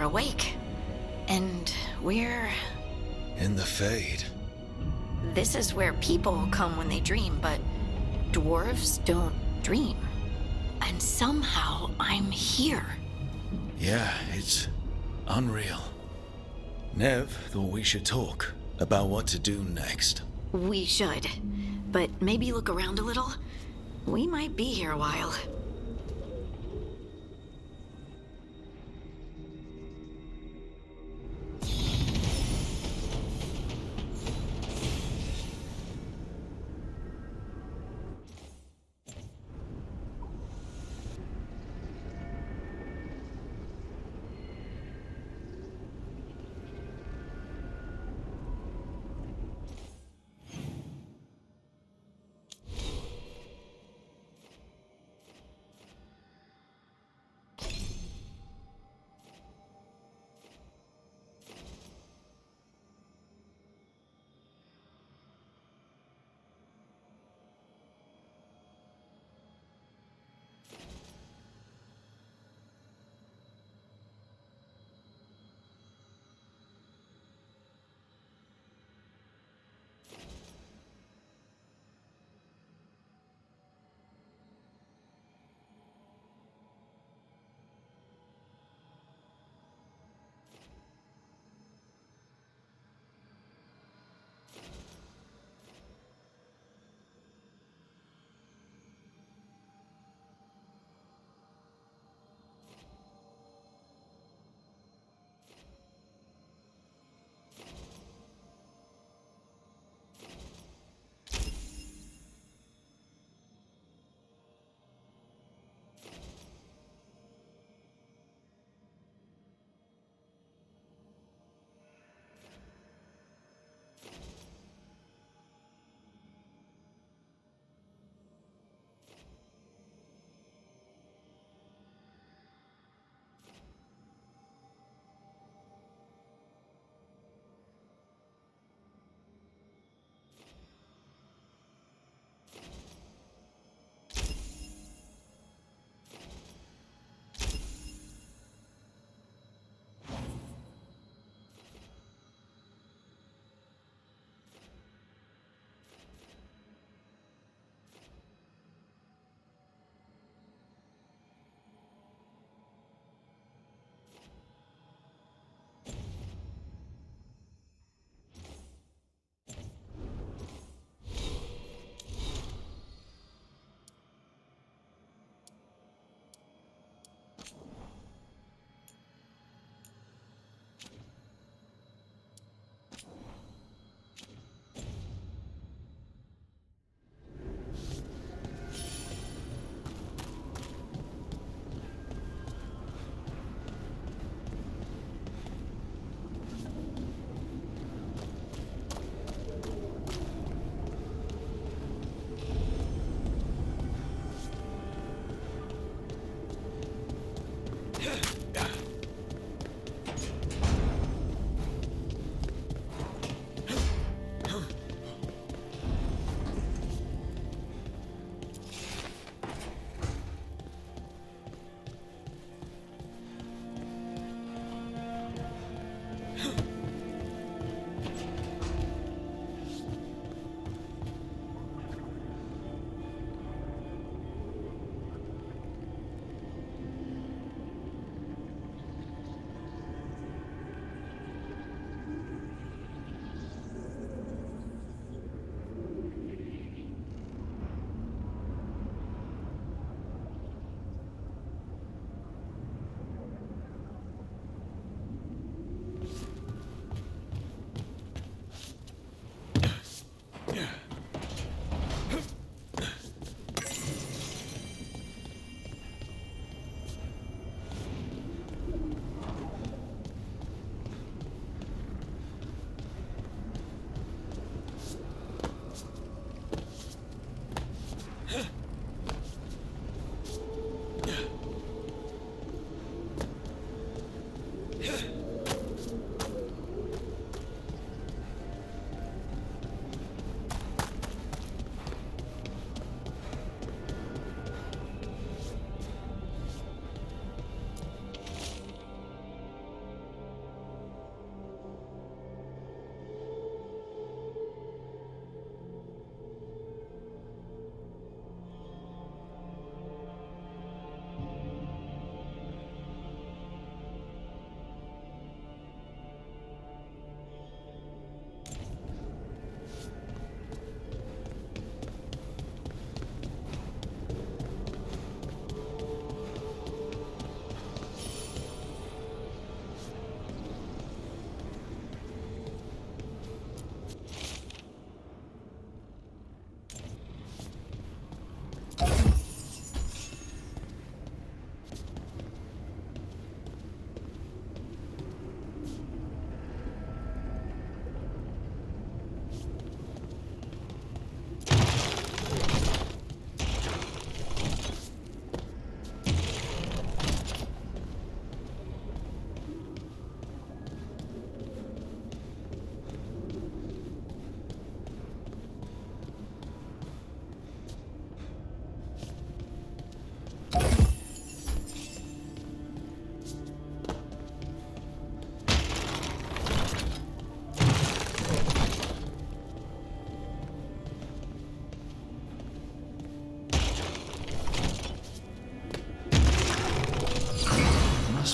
are awake. And we're... In the Fade. This is where people come when they dream, but dwarves don't dream. And somehow I'm here. Yeah, it's unreal. Nev thought we should talk about what to do next. We should. But maybe look around a little. We might be here a while.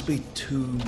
be 2 more.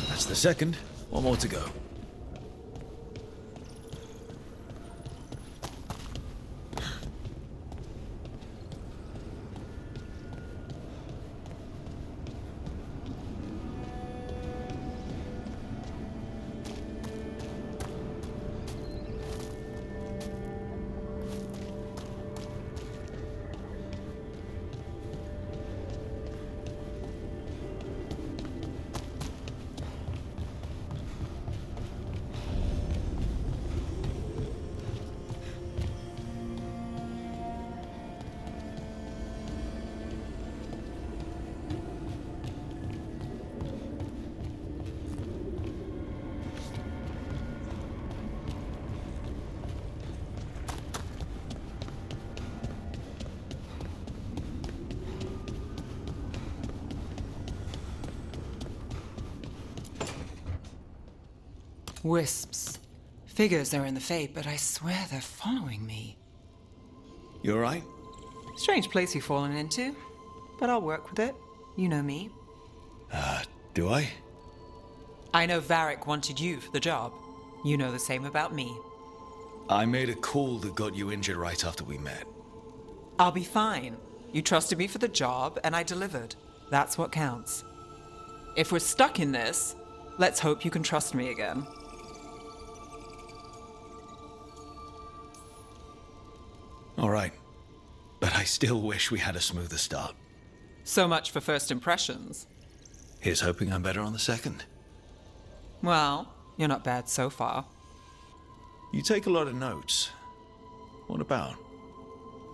That's the second. One more to go. Wisps. Figures are in the fate, but I swear they're following me. You alright? Strange place you've fallen into, but I'll work with it. You know me. Do I? I know Varric wanted you for the job. You know the same about me. I made a call that got you injured right after we met. I'll be fine. You trusted me for the job, and I delivered. That's what counts. If we're stuck in this, let's hope you can trust me again. Alright. But I still wish we had a smoother start. So much for first impressions. Here's hoping I'm better on the second. Well, you're not bad so far. You take a lot of notes. What about?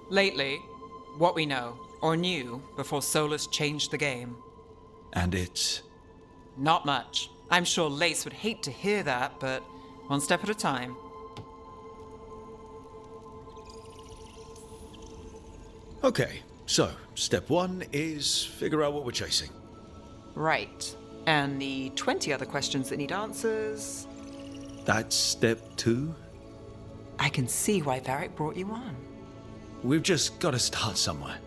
Lately, what we know, or knew, before Solus changed the game. And it's... Not much. I'm sure Lace would hate to hear that, but one step at a time. Okay, so step 1 is figure out what we're chasing. Right. And the 20 other questions that need answers... That's step 2? I can see why Varric brought you on. We've just got to start somewhere.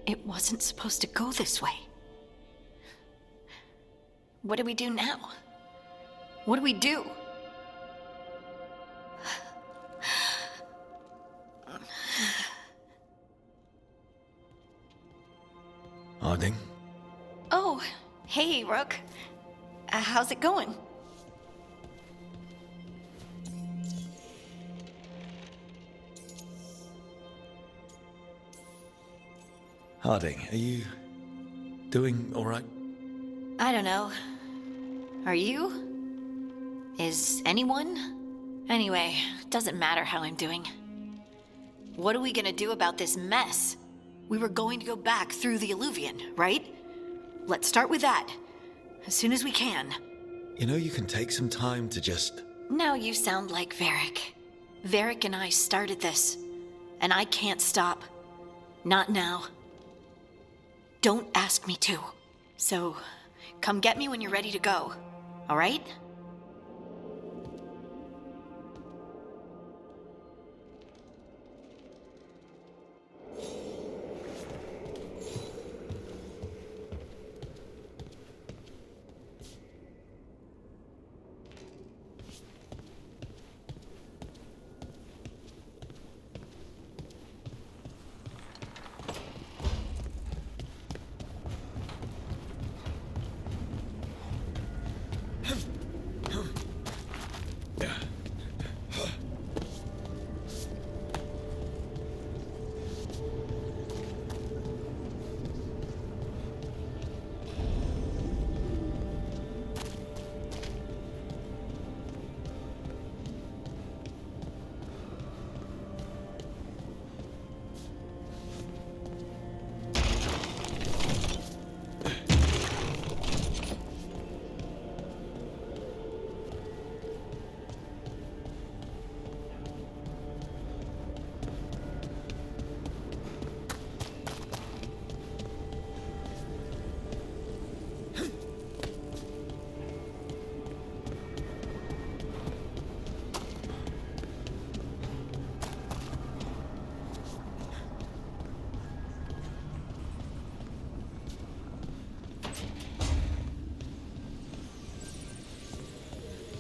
It wasn't supposed to go this way. What do we do now? What do we do? Harding? Oh, hey, Rook. How's it going? Harding, are you doing alright? I don't know. Are you? Is anyone? Anyway, doesn't matter how I'm doing. What are we gonna do about this mess? We were going to go back through the Illuvian, right? Let's start with that. As soon as we can. You know, you can take some time to just... Now you sound like Varric. Varric and I started this. And I can't stop. Not now. Don't ask me to. So, come get me when you're ready to go. All right?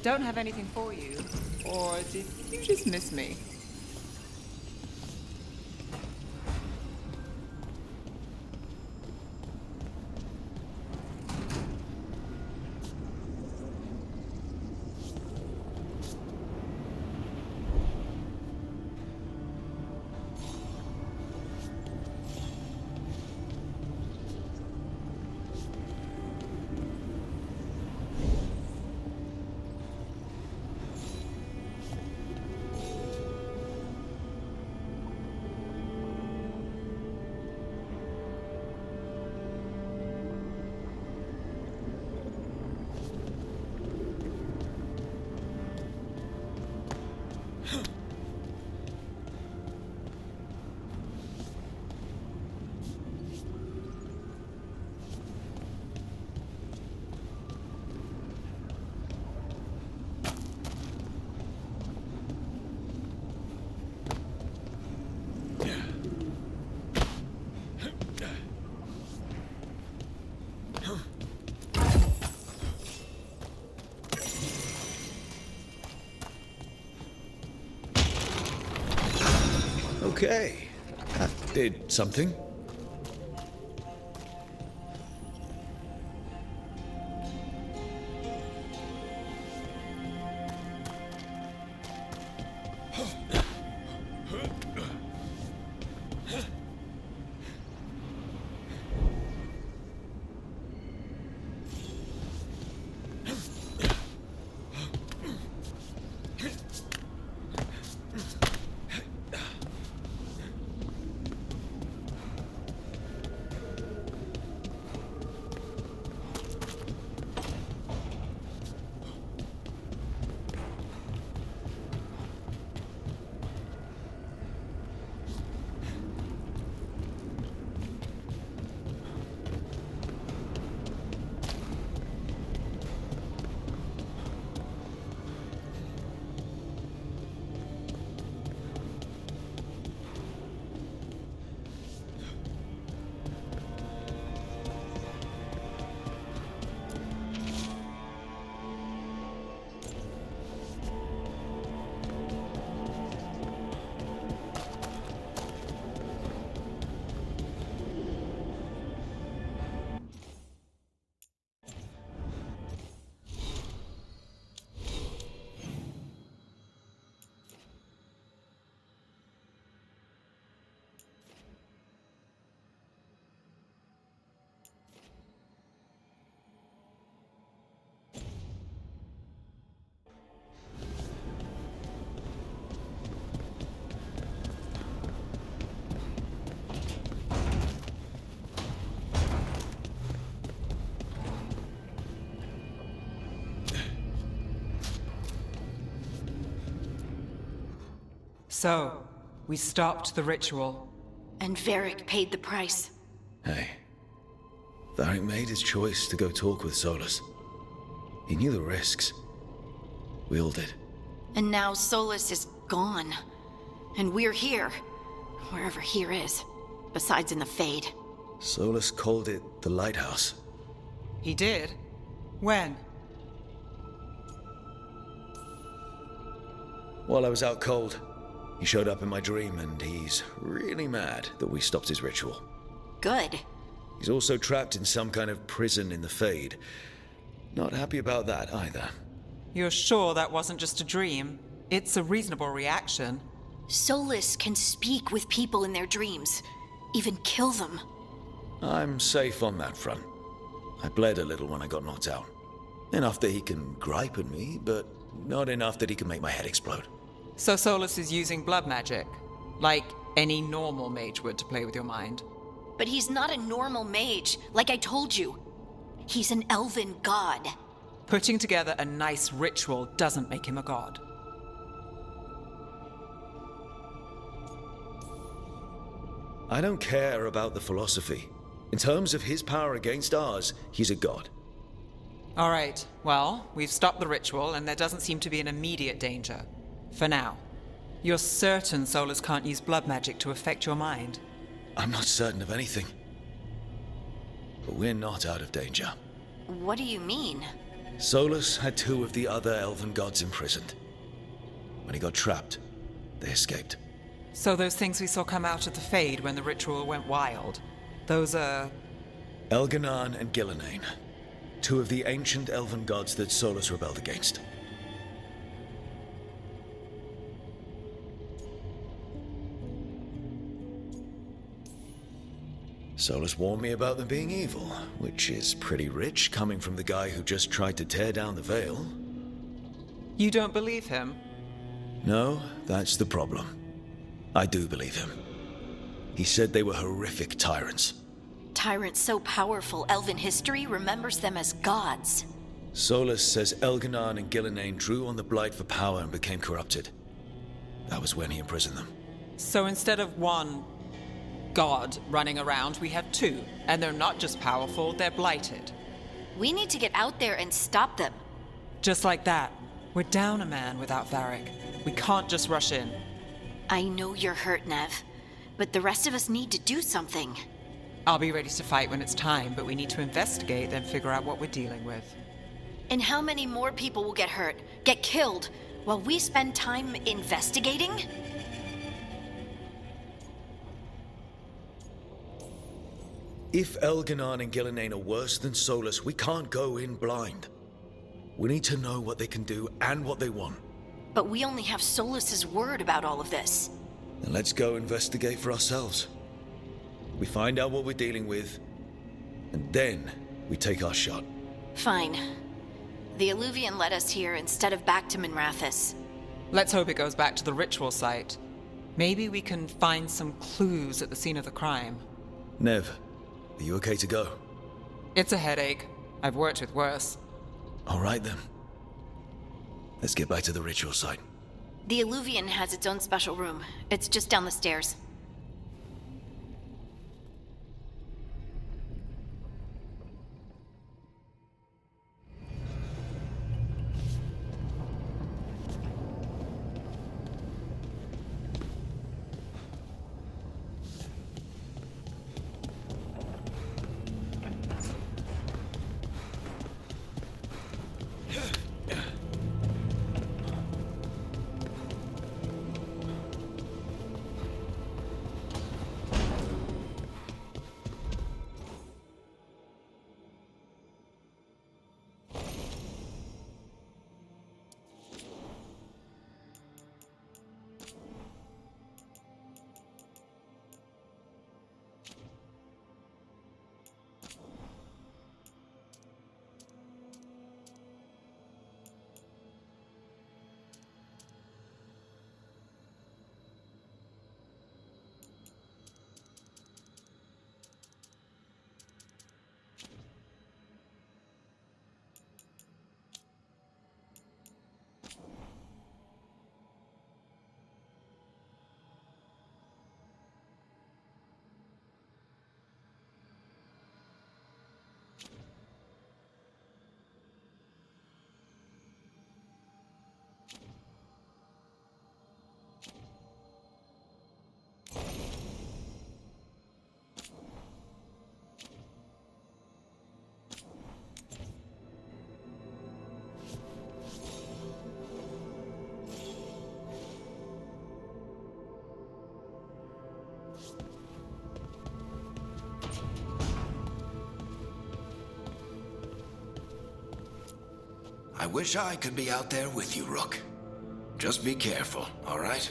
Don't have anything for you. Or did you just miss me? Okay. That did something. So, we stopped the ritual. And Varric paid the price. Hey. Varric made his choice to go talk with Solus. He knew the risks. We all did. And now Solus is gone. And we're here. Wherever here is. Besides in the Fade. Solus called it the Lighthouse. He did? When? While I was out cold, he showed up in my dream, and he's really mad that we stopped his ritual. Good. He's also trapped in some kind of prison in the Fade. Not happy about that either. You're sure that wasn't just a dream? It's a reasonable reaction. Solus can speak with people in their dreams. Even kill them. I'm safe on that front. I bled a little when I got knocked out. Enough that he can gripe at me, but not enough that he can make my head explode. So Solus is using blood magic, like any normal mage would to play with your mind. But he's not a normal mage, like I told you. He's an elven god. Putting together a nice ritual doesn't make him a god. I don't care about the philosophy. In terms of his power against ours, he's a god. All right, well, we've stopped the ritual and there doesn't seem to be an immediate danger. For now. You're certain Solus can't use blood magic to affect your mind? I'm not certain of anything. But we're not out of danger. What do you mean? Solus had two of the other elven gods imprisoned. When he got trapped, they escaped. So those things we saw come out of the Fade when the ritual went wild, those are... Elganan and Gillenane, two of the ancient elven gods that Solus rebelled against. Solus warned me about them being evil, which is pretty rich coming from the guy who just tried to tear down the veil. You don't believe him? No, that's the problem. I do believe him. He said they were horrific tyrants. Tyrants so powerful, elven history remembers them as gods. Solus says Elganan and Gillenane drew on the Blight for power and became corrupted. That was when he imprisoned them. So instead of one god running around, we have two. And they're not just powerful, they're blighted. We need to get out there and stop them. Just like that. We're down a man without Varric. We can't just rush in. I know you're hurt, Nev, but the rest of us need to do something. I'll be ready to fight when it's time, but we need to investigate, then figure out what we're dealing with. And how many more people will get hurt, get killed, while we spend time investigating? If Elganan and Gillenane are worse than Solus, we can't go in blind. We need to know what they can do and what they want. But we only have Solus's word about all of this. Then let's go investigate for ourselves. We find out what we're dealing with, and then we take our shot. Fine. The Illuvian led us here instead of back to Minrathous. Let's hope it goes back to the ritual site. Maybe we can find some clues at the scene of the crime. Nev, are you okay to go? It's a headache. I've worked with worse. All right then. Let's get back to the ritual site. The Illuvian has its own special room. It's just down the stairs. I wish I could be out there with you, Rook. Just be careful, all right?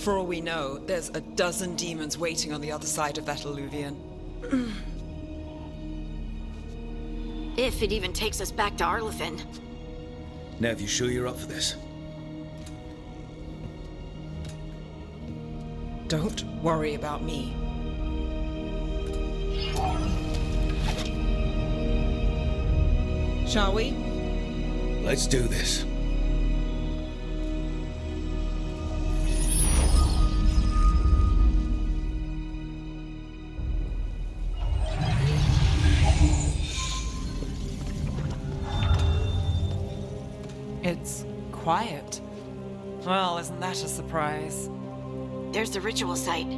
For all we know, there's a dozen demons waiting on the other side of that alluvion. If it even takes us back to Arlethan. Nev, you sure you're up for this? Don't worry about me. Shall we? Let's do this. It's quiet. Well, isn't that a surprise? There's the ritual site.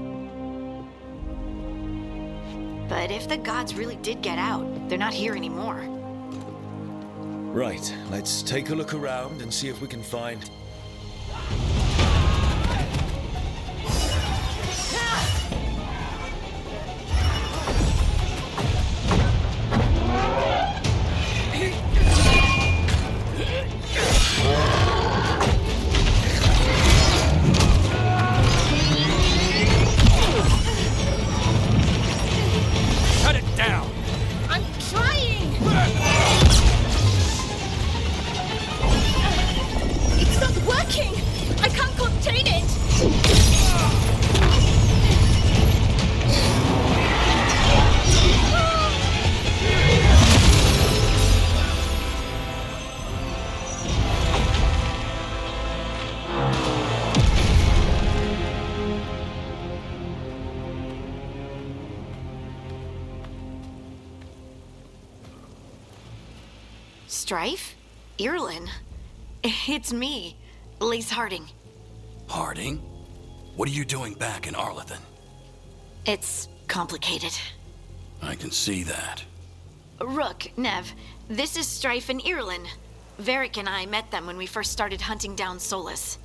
But if the gods really did get out, they're not here anymore. Right, let's take a look around and see if we can find... Cut it down! I'm trying! It's not working! I can't contain it! Strife? Irlin? It's me, Lace Harding. Harding? What are you doing back in Arlethan? It's complicated. I can see that. Rook, Nev, this is Strife and Irlin. Varric and I met them when we first started hunting down Solus.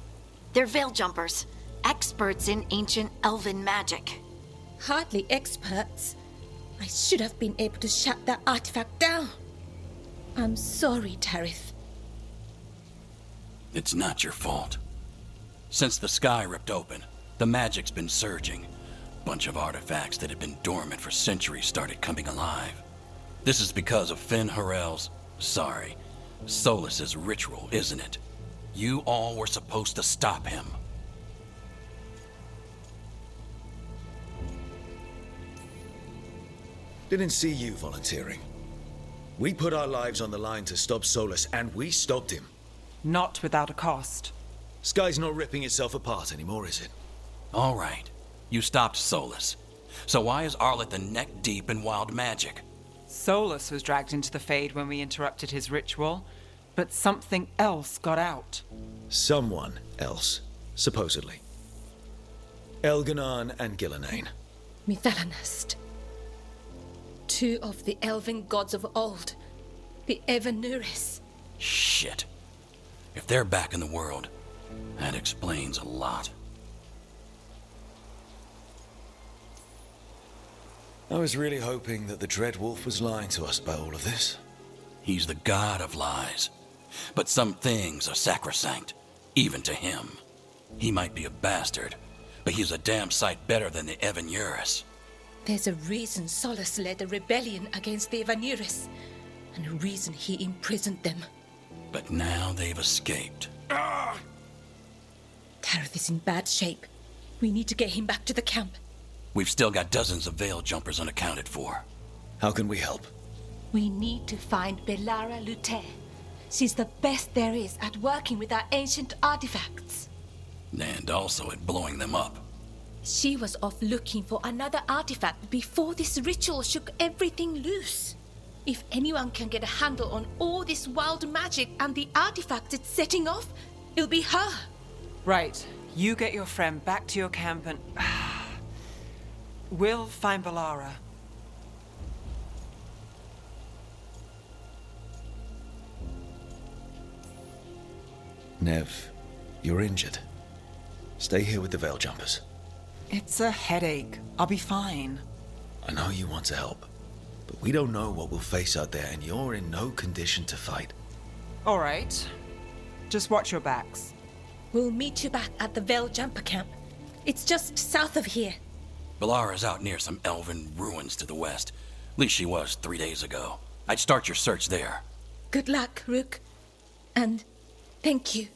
They're veil jumpers, experts in ancient elven magic. Hardly experts. I should have been able to shut that artifact down. I'm sorry, Tarith. It's not your fault. Since the sky ripped open, the magic's been surging. Bunch of artifacts that had been dormant for centuries started coming alive. This is because of Finn Harel's... Solus's ritual, isn't it? You all were supposed to stop him. Didn't see you volunteering. We put our lives on the line to stop Solus, and we stopped him. Not without a cost. Sky's not ripping itself apart anymore, is it? All right. You stopped Solus. So why is Arlethan neck deep in wild magic? Solus was dragged into the Fade when we interrupted his ritual, but something else got out. Someone else, supposedly. Elganon and Gillenane. Mithalanast. Two of the elven gods of old. The Evanuris. Shit. If they're back in the world, that explains a lot. I was really hoping that the Dread Wolf was lying to us about all of this. He's the god of lies. But some things are sacrosanct, even to him. He might be a bastard, but he's a damn sight better than the Evanuris. There's a reason Solus led a rebellion against the Evanuris, and a reason he imprisoned them. But now they've escaped. Tarith is in bad shape. We need to get him back to the camp. We've still got dozens of veil jumpers unaccounted for. How can we help? We need to find Belara Lute. She's the best there is at working with our ancient artifacts. And also at blowing them up. She was off looking for another artifact before this ritual shook everything loose. If anyone can get a handle on all this wild magic and the artifact it's setting off, it'll be her. Right, you get your friend back to your camp and... we'll find Belara. Nev, you're injured. Stay here with the veil jumpers. It's a headache. I'll be fine. I know you want to help, but we don't know what we'll face out there, and you're in no condition to fight. All right. Just watch your backs. We'll meet you back at the Veil Jumper camp. It's just south of here. Valara's out near some elven ruins to the west. At least she was 3 days ago. I'd start your search there. Good luck, Rook. And thank you.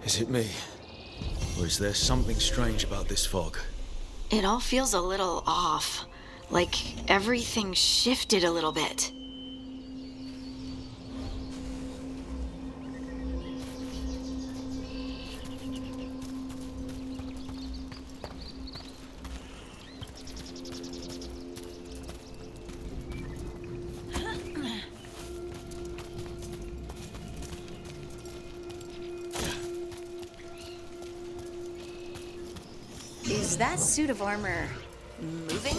Is it me? Or is there something strange about this fog? It all feels a little off. Like everything shifted a little bit. Is that suit of armor moving?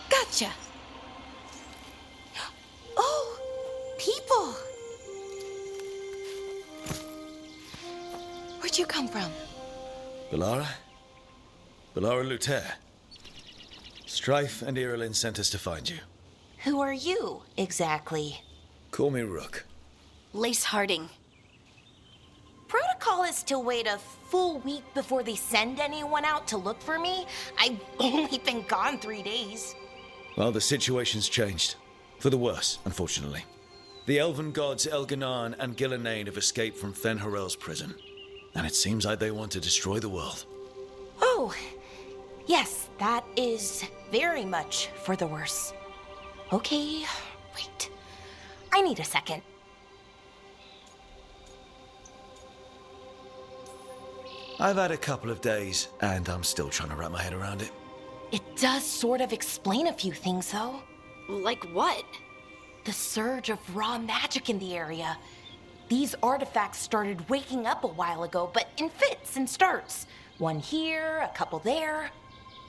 Gotcha. Oh, people. Where'd you come from? Valara? Valara Luther. Strife and Irilyn sent us to find you. Who are you, exactly? Call me Rook. Lace Harding. Protocol is to wait a full week before they send anyone out to look for me. I've only been gone 3 days. Well, the situation's changed. For the worse, unfortunately. The elven gods Elganan and Gillenane have escaped from Fen'Harel's prison. And it seems like they want to destroy the world. Oh, yes, that is very much for the worse. Okay, wait. I need a second. I've had a couple of days, and I'm still trying to wrap my head around it. It does sort of explain a few things, though. Like what? The surge of raw magic in the area. These artifacts started waking up a while ago, but in fits and starts. One here, a couple there.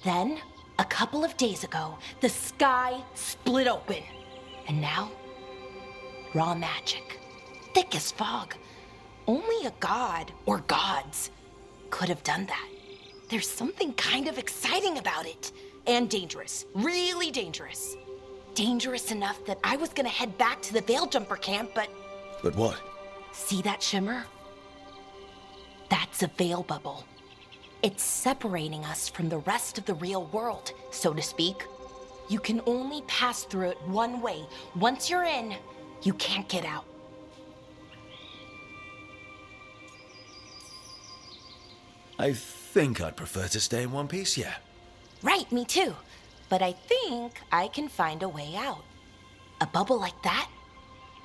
Then, a couple of days ago, the sky split open. And now, raw magic. Thick as fog. Only a god, or gods, could have done that. There's something kind of exciting about it. And dangerous. Really dangerous. Dangerous enough that I was gonna head back to the Veil Jumper camp, but... But what? See that shimmer? That's a veil bubble. It's separating us from the rest of the real world, so to speak. You can only pass through it one way. Once you're in, you can't get out. I think I'd prefer to stay in one piece, yeah. Right, me too. But I think I can find a way out. A bubble like that?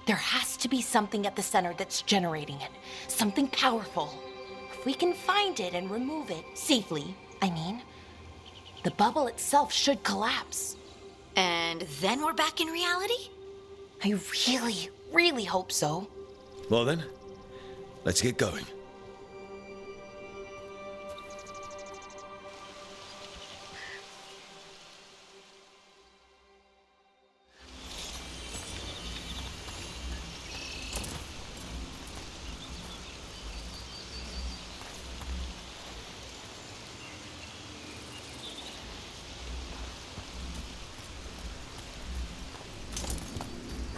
There has to be something at the center that's generating it. Something powerful. If we can find it and remove it, safely, I mean, the bubble itself should collapse. And then we're back in reality? I really, really hope so. Well then, let's get going.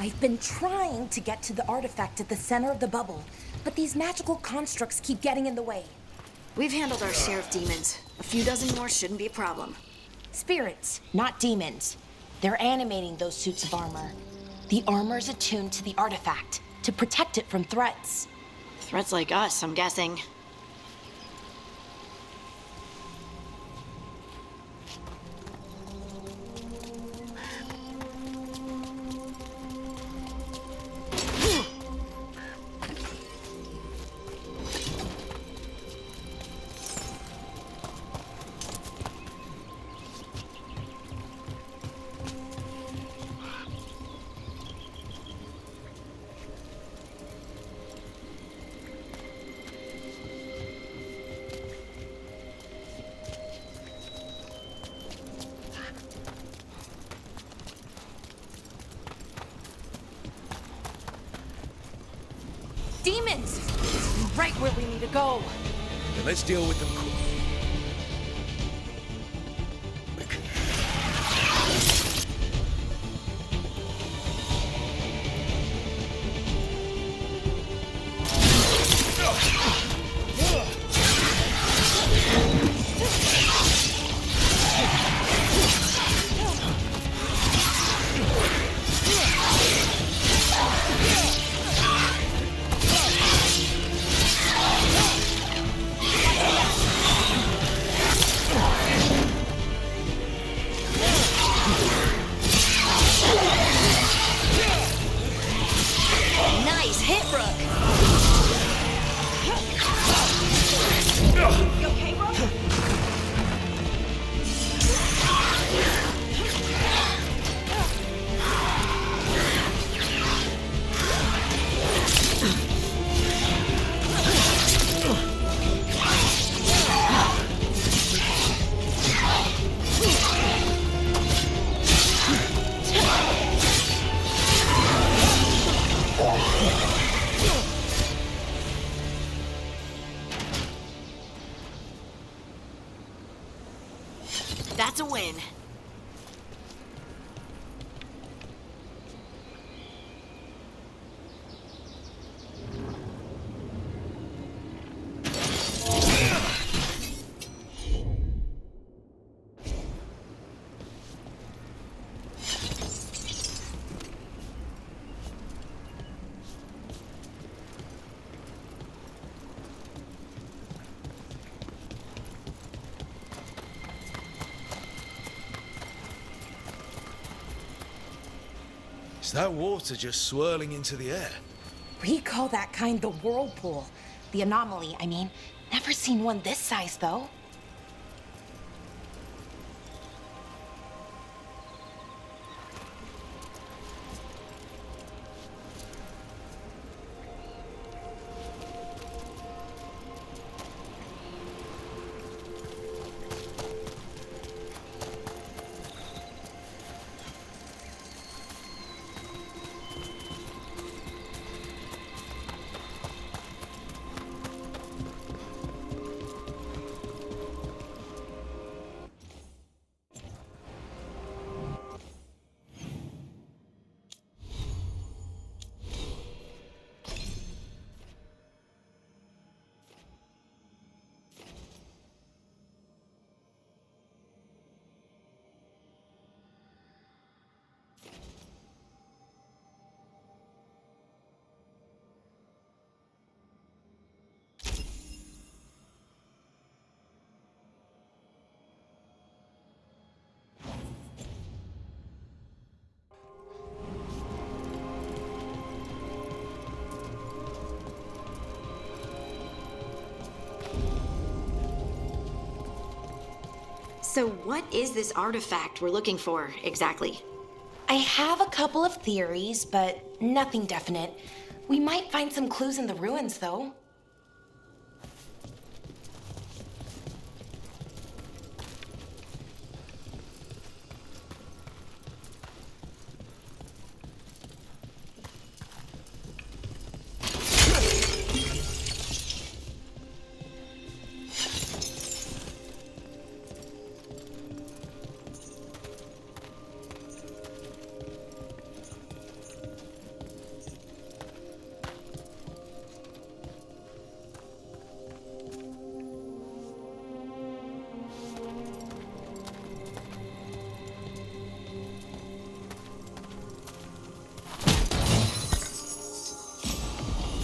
I've been trying to get to the artifact at the center of the bubble, but these magical constructs keep getting in the way. We've handled our share of demons. A few dozen more shouldn't be a problem. Spirits, not demons. They're animating those suits of armor. The armor's attuned to the artifact to protect it from threats. Threats like us, I'm guessing. Demons! Right where we need to go. Then let's deal with them quick. Nice hit, Brooke. You okay, bro? That's a win. Is that water just swirling into the air? We call that kind the whirlpool. The anomaly, I mean. Never seen one this size, though. So what is this artifact we're looking for, exactly? I have a couple of theories, but nothing definite. We might find some clues in the ruins, though.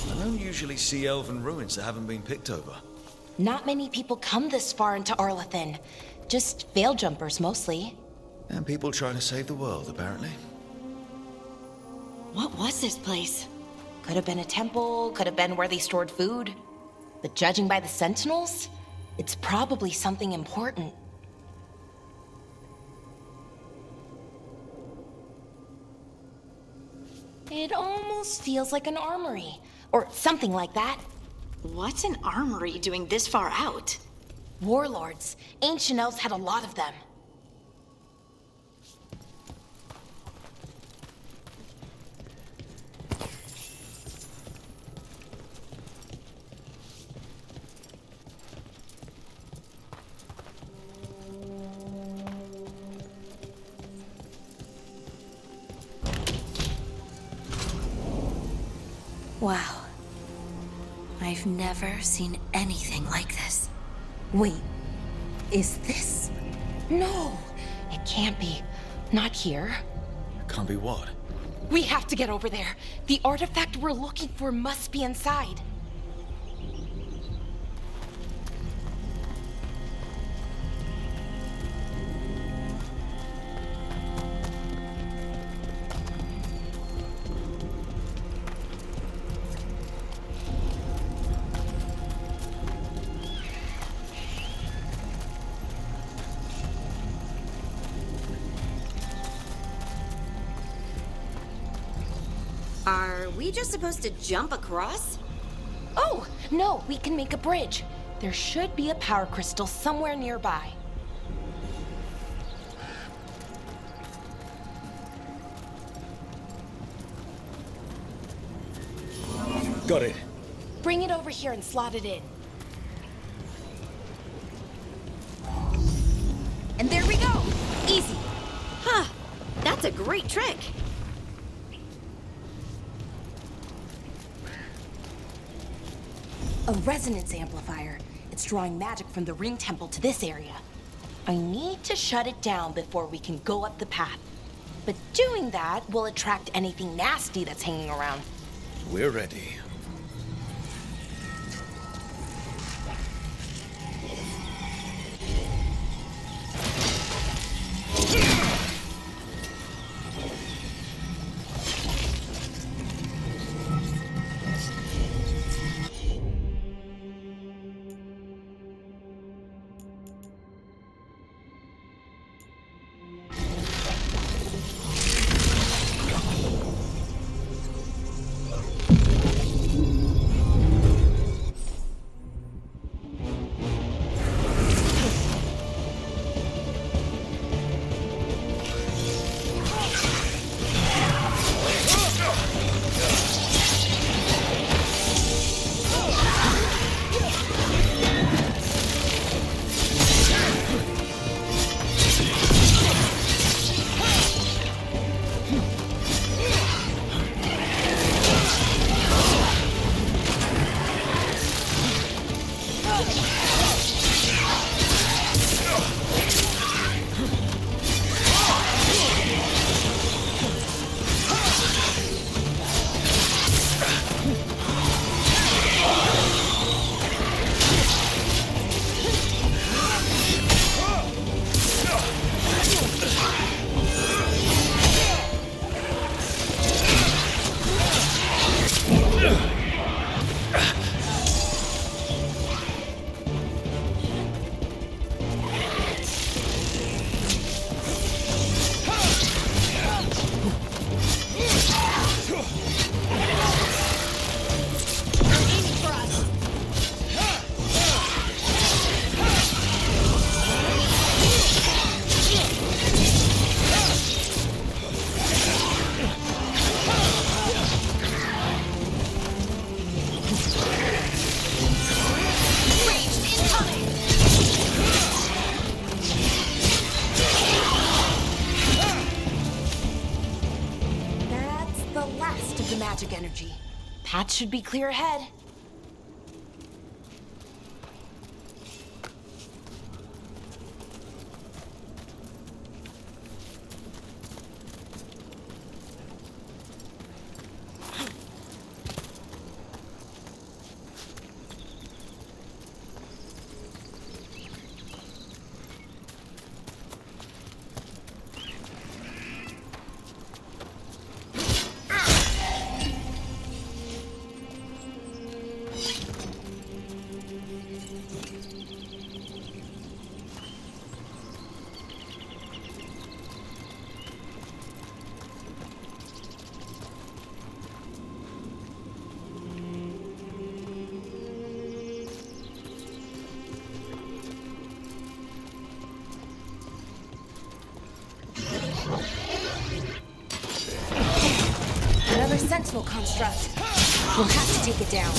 I don't usually see elven ruins that haven't been picked over. Not many people come this far into Arlathan. Just veil jumpers, mostly. And people trying to save the world, apparently. What was this place? Could have been a temple, could have been where they stored food. But judging by the sentinels, it's probably something important. It almost feels like an armory, or something like that. What's an armory doing this far out? Warlords. Ancient elves had a lot of them. I've never seen anything like this. Wait, is this? No, it can't be. Not here. Can't be what? We have to get over there. The artifact we're looking for must be inside. Are we just supposed to jump across? Oh, no, we can make a bridge. There should be a power crystal somewhere nearby. Got it. Bring it over here and slot it in. And there we go! Easy! Huh, that's a great trick! A resonance amplifier. It's drawing magic from the ring temple to this area. I need to shut it down before we can go up the path. But doing that will attract anything nasty that's hanging around. We're ready. Magic energy. Path should be clear ahead. Another sentinel construct. We'll have to take it down.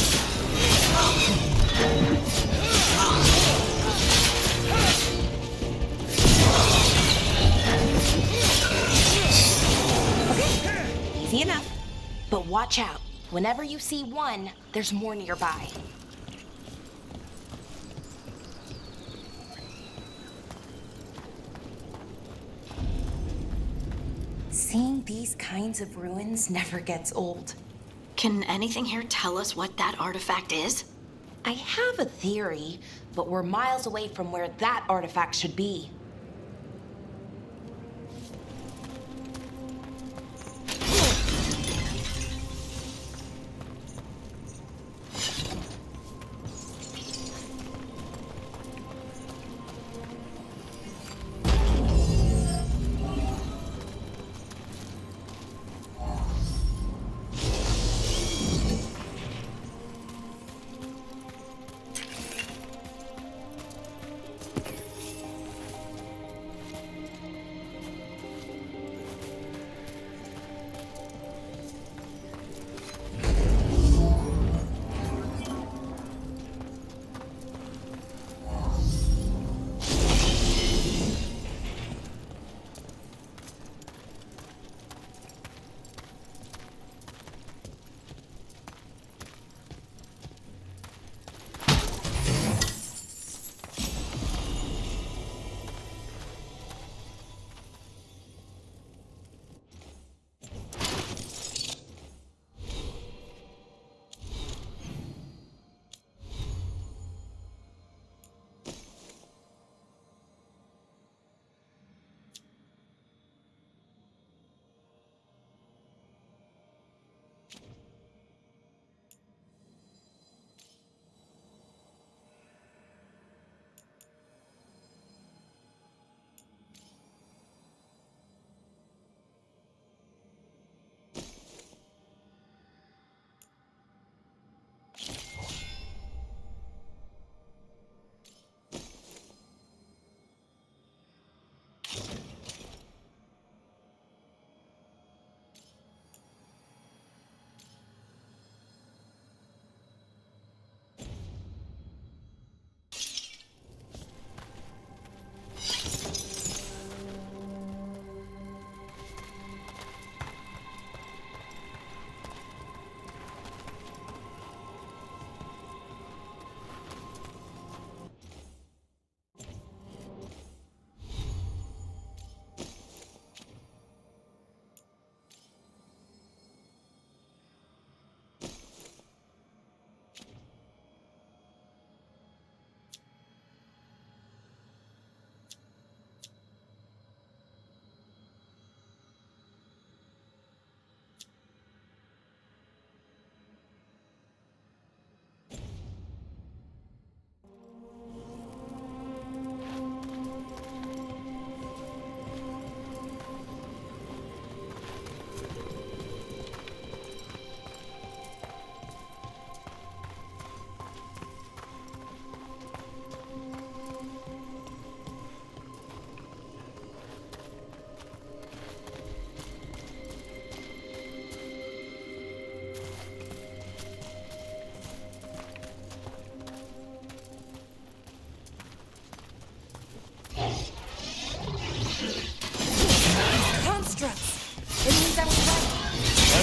Okay, easy enough. But watch out. Whenever you see one, there's more nearby. Seeing these kinds of ruins never gets old. Can anything here tell us what that artifact is? I have a theory, but we're miles away from where that artifact should be.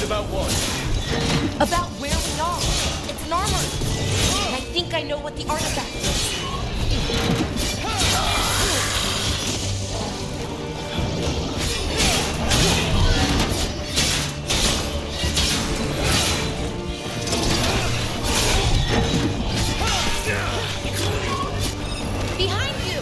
About what? About where we are. It's an armor. And I think I know what the artifact is. Behind you!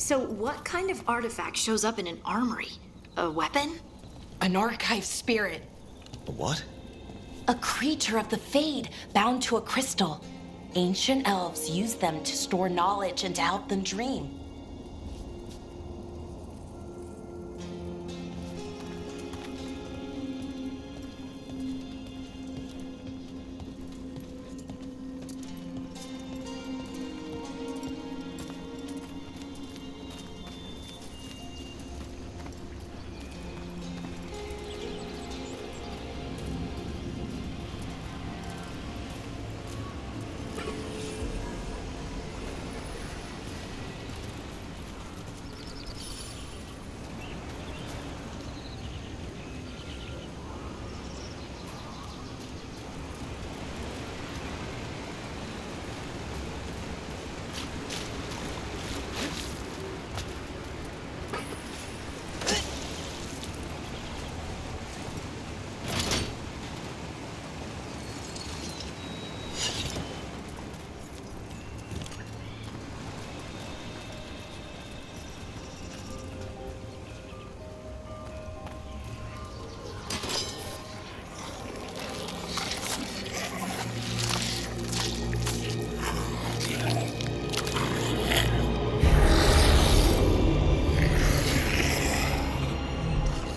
So what kind of artifact shows up in an armory? A weapon? An archive spirit. A what? A creature of the Fade bound to a crystal. Ancient elves use them to store knowledge and to help them dream.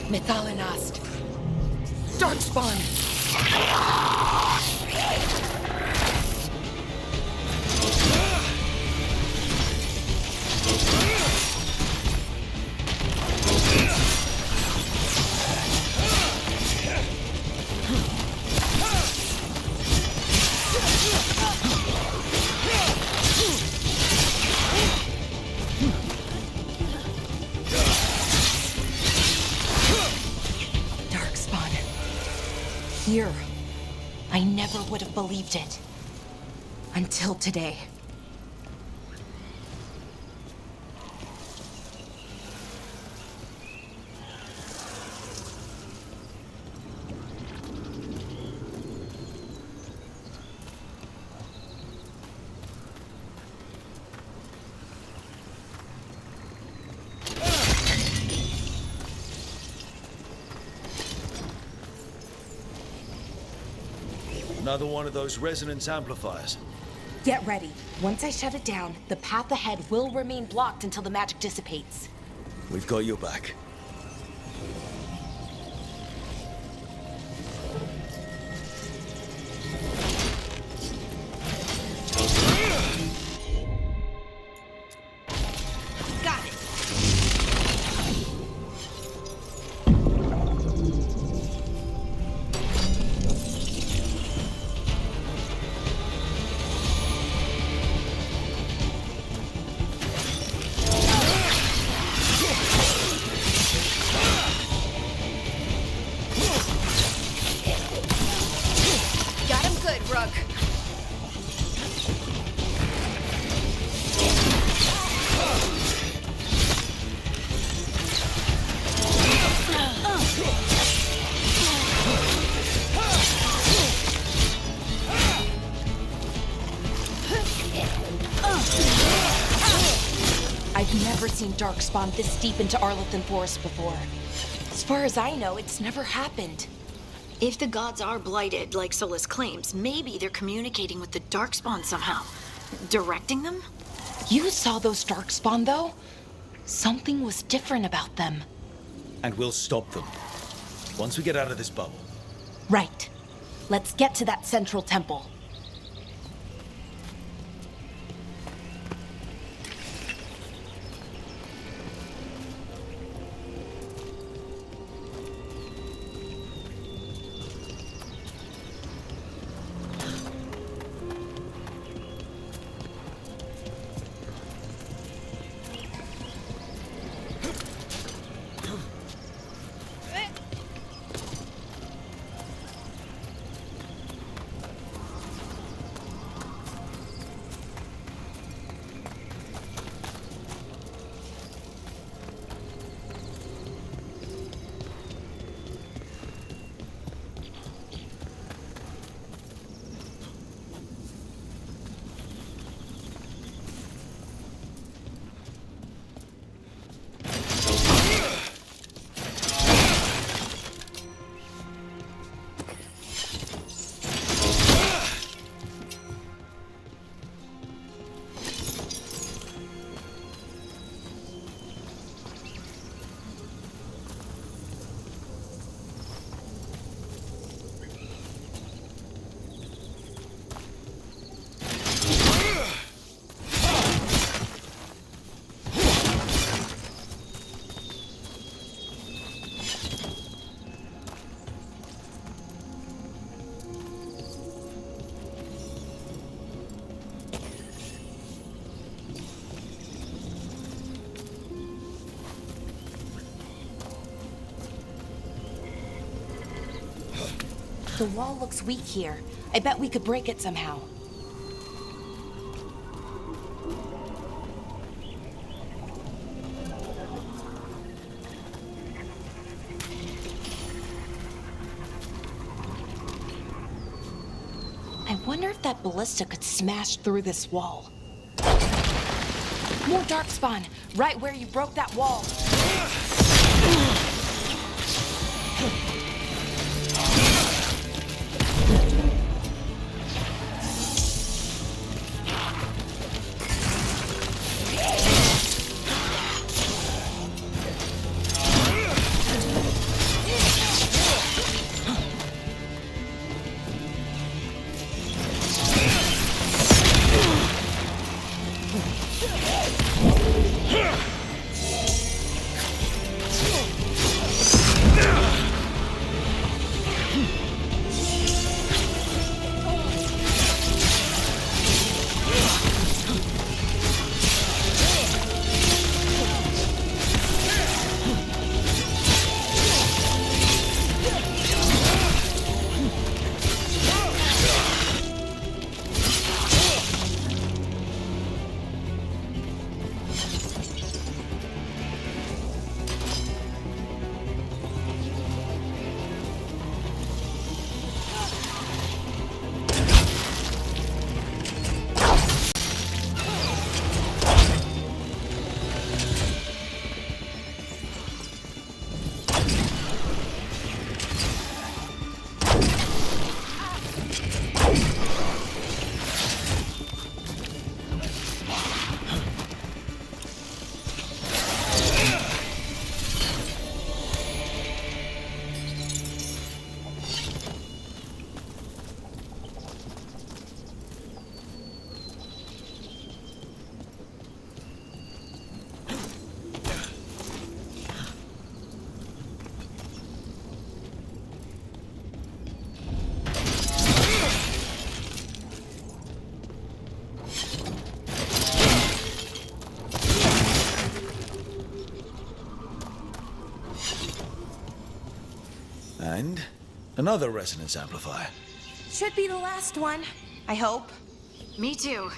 Mythalinast. Darkspawn. Here. I never would have believed it. Until today. Another one of those resonance amplifiers. Get ready. Once I shut it down, the path ahead will remain blocked until the magic dissipates. We've got your back. Got it. Got him good, Rook. I've never seen Darkspawn this deep into Arlethan Forest before. As far as I know, it's never happened. If the gods are blighted, like Solus claims, maybe they're communicating with the Darkspawn somehow. Directing them? You saw those Darkspawn, though? Something was different about them. And we'll stop them. Once we get out of this bubble. Right. Let's get to that central temple. The wall looks weak here. I bet we could break it somehow. I wonder if that ballista could smash through this wall. More darkspawn, right where you broke that wall. And another resonance amplifier. Should be the last one, I hope. Me too.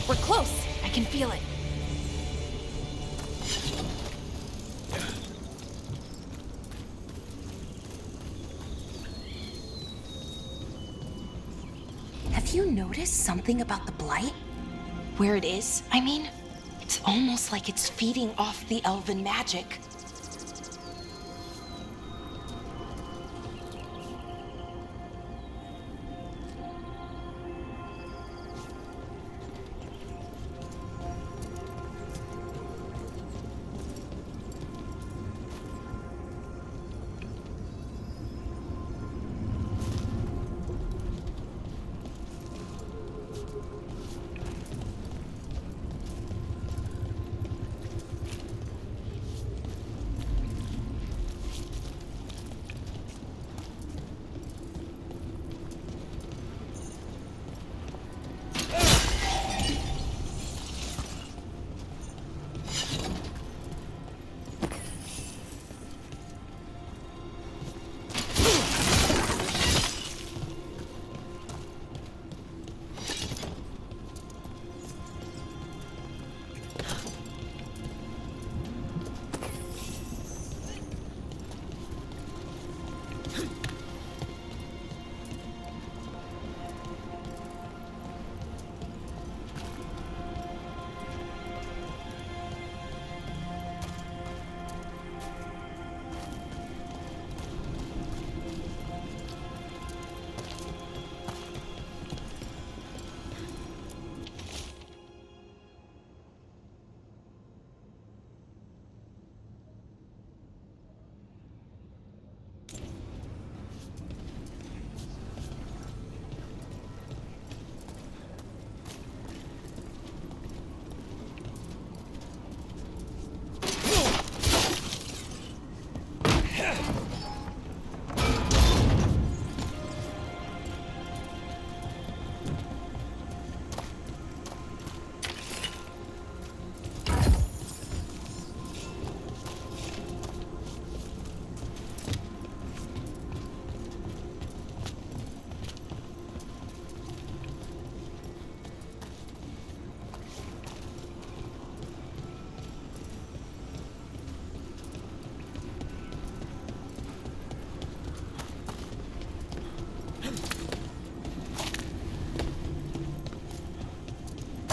We're close. I can feel it. Have you noticed something about the blight? Where it is, I mean? It's almost like it's feeding off the elven magic.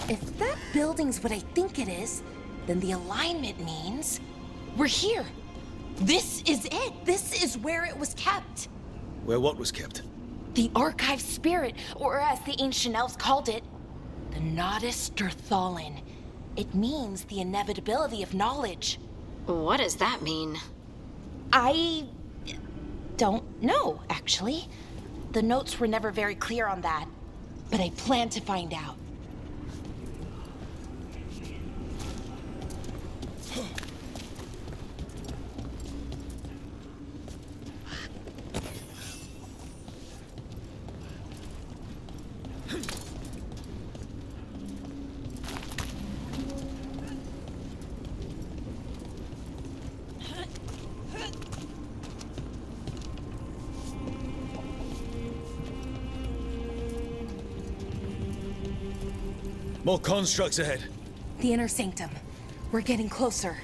If that building's what I think it is, then the alignment means we're here. This is it. This is where it was kept. Where what was kept? The archive spirit, or as the ancient elves called it, the Nodus Derthalin. It means the inevitability of knowledge. What does that mean? I don't know, actually. The notes were never very clear on that, but I plan to find out. More constructs ahead. The inner sanctum. We're getting closer.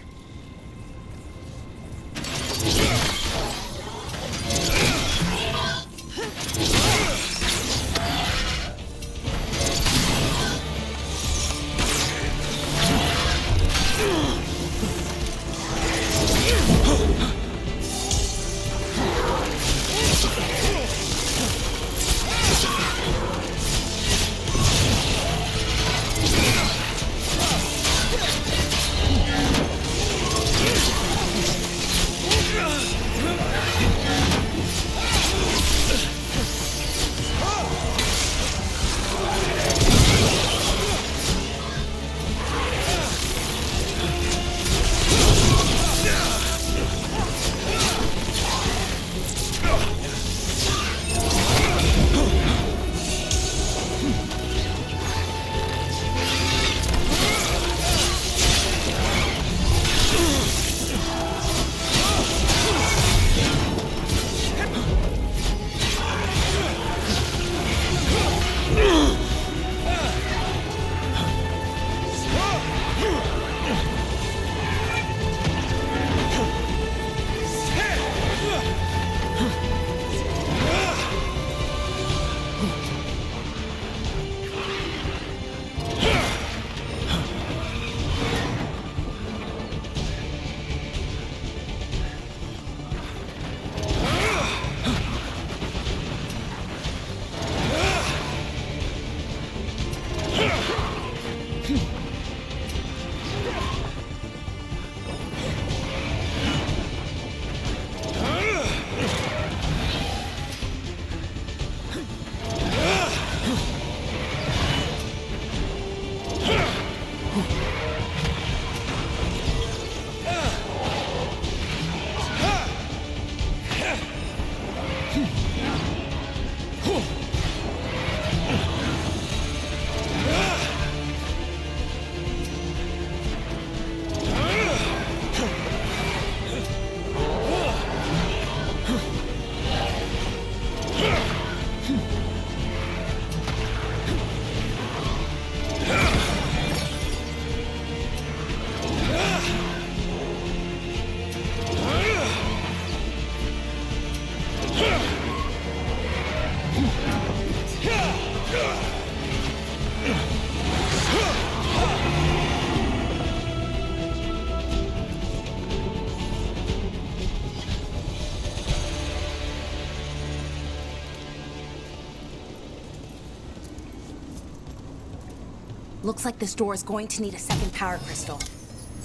Looks like this door is going to need a second power crystal.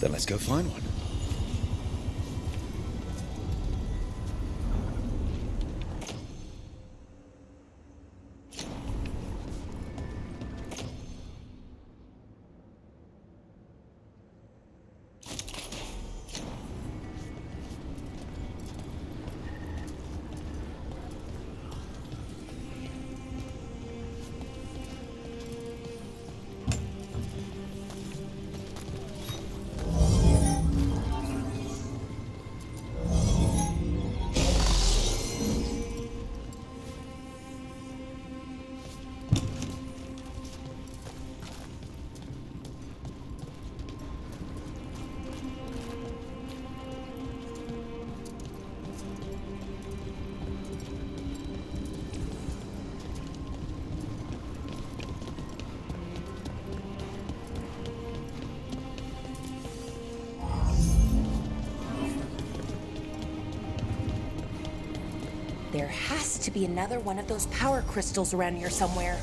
Then let's go find one. There has to be another one of those power crystals around here somewhere.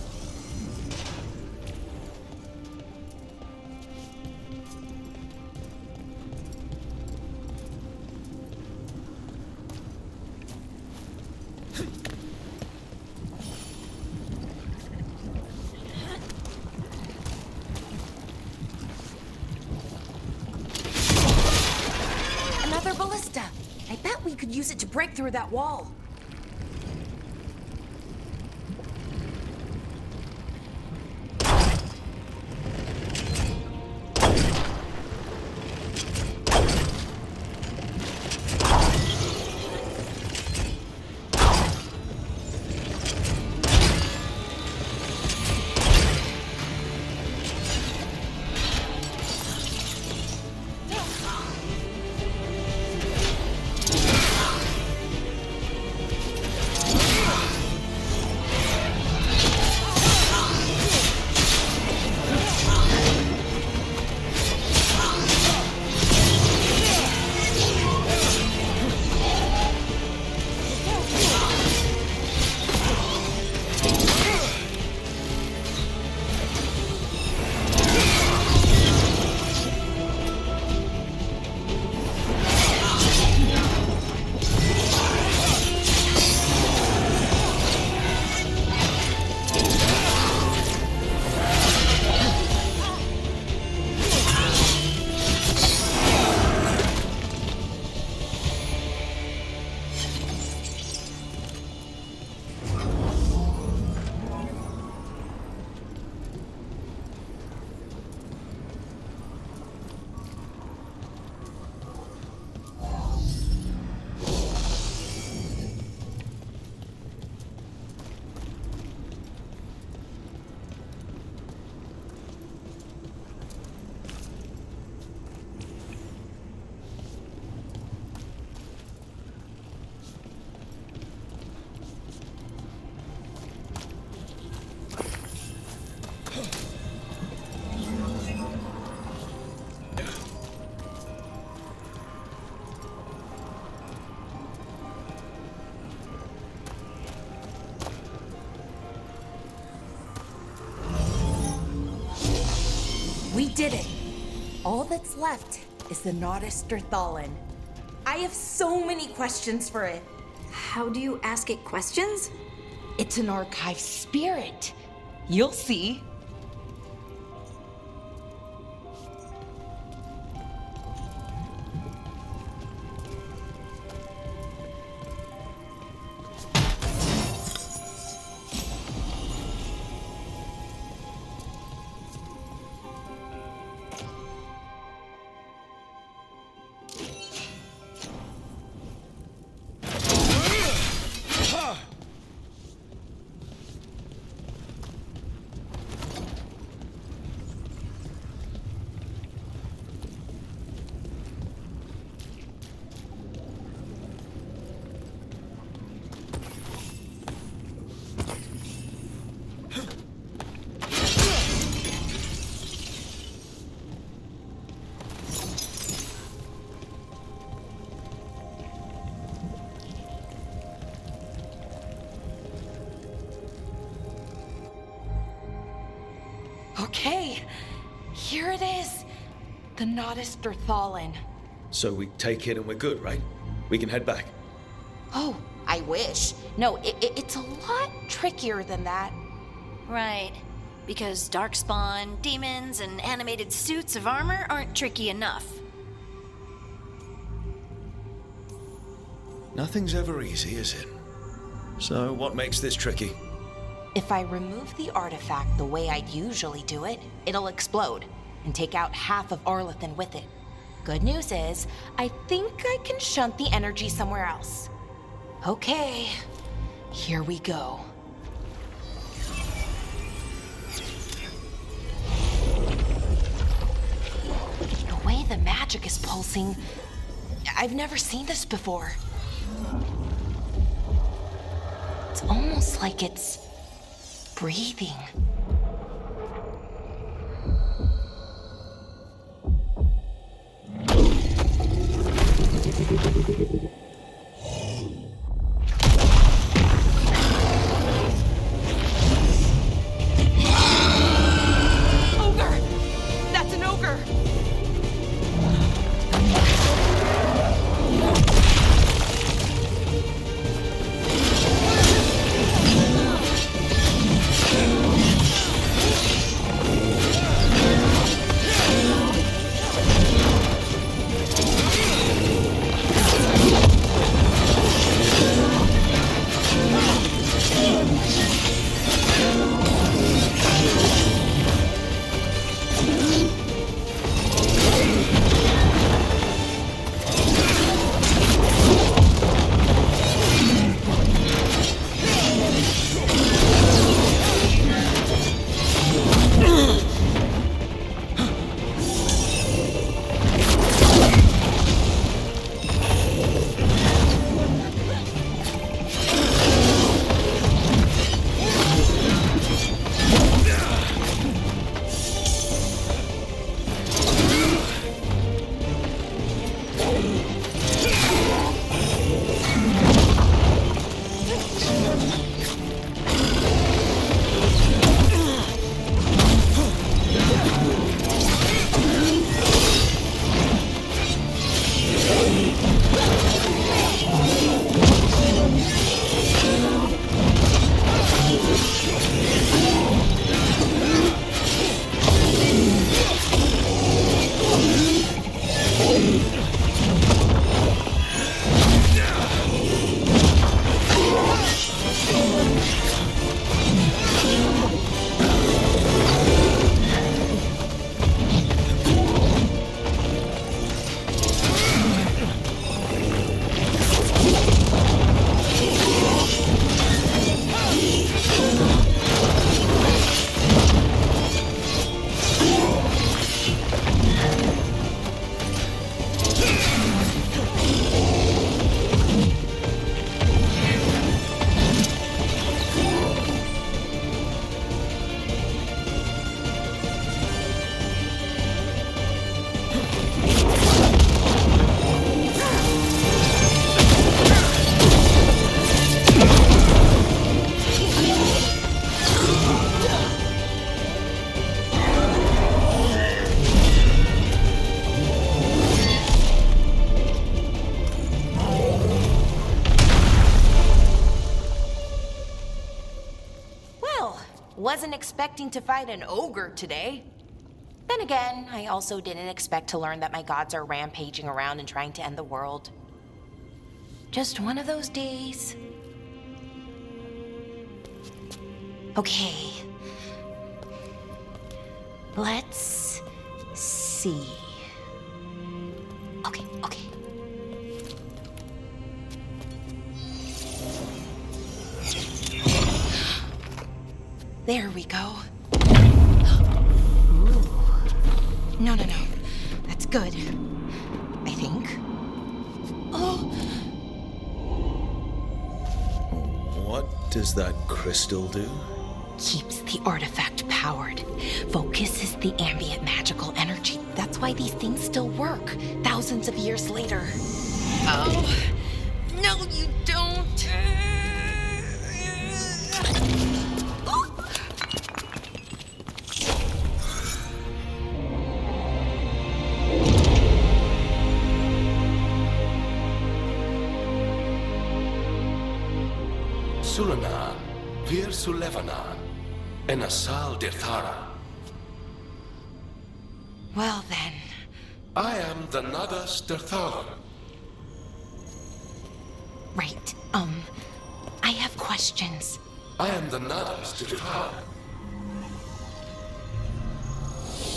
Another ballista. I bet we could use it to break through that wall. We did it. All that's left is the Naughtisterthallen. I have so many questions for it. How do you ask it questions? It's an archive spirit. You'll see. Okay, here it is. The Naughtisterthallen. So we take it and we're good, right? We can head back. Oh, I wish. No, it's a lot trickier than that. Right. Because darkspawn, demons, and animated suits of armor aren't tricky enough. Nothing's ever easy, is it? So what makes this tricky? If I remove the artifact the way I'd usually do it, it'll explode and take out half of Arlethan with it. Good news is, I think I can shunt the energy somewhere else. Okay, here we go. The way the magic is pulsing, I've never seen this before. It's almost like it's breathing. wasn't expecting to fight an ogre today. Then again, I also didn't expect to learn that my gods are rampaging around and trying to end the world. Just one of those days. Okay. Let's see. Okay. There we go. Ooh. No. That's good. I think. Oh! What does that crystal do? Keeps the artifact powered. Focuses the ambient magical energy. That's why these things still work, thousands of years later. Oh! No, you don't! Sulanan, Vir Sulevanan, and Asal Dirthara. Well then. I am the Nagas Dirthara. Right, I have questions. I am the Nagas Dirthara.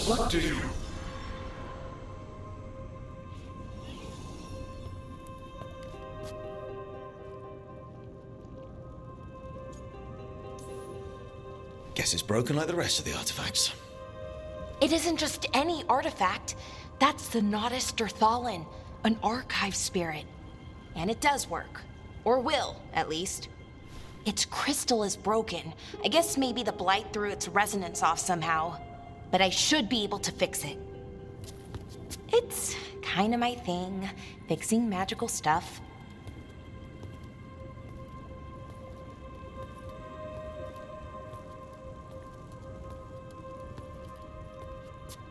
What do you... Guess it's broken like the rest of the artifacts. It isn't just any artifact. That's the Nagas Dirthalan, an archive spirit. And it does work. Or will, at least. Its crystal is broken. I guess maybe the blight threw its resonance off somehow. But I should be able to fix it. It's kinda my thing, fixing magical stuff.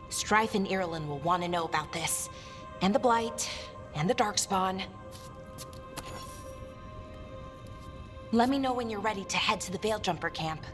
Strife and Irulan will want to know about this. And the Blight, and the Darkspawn. Let me know when you're ready to head to the Veil Jumper camp.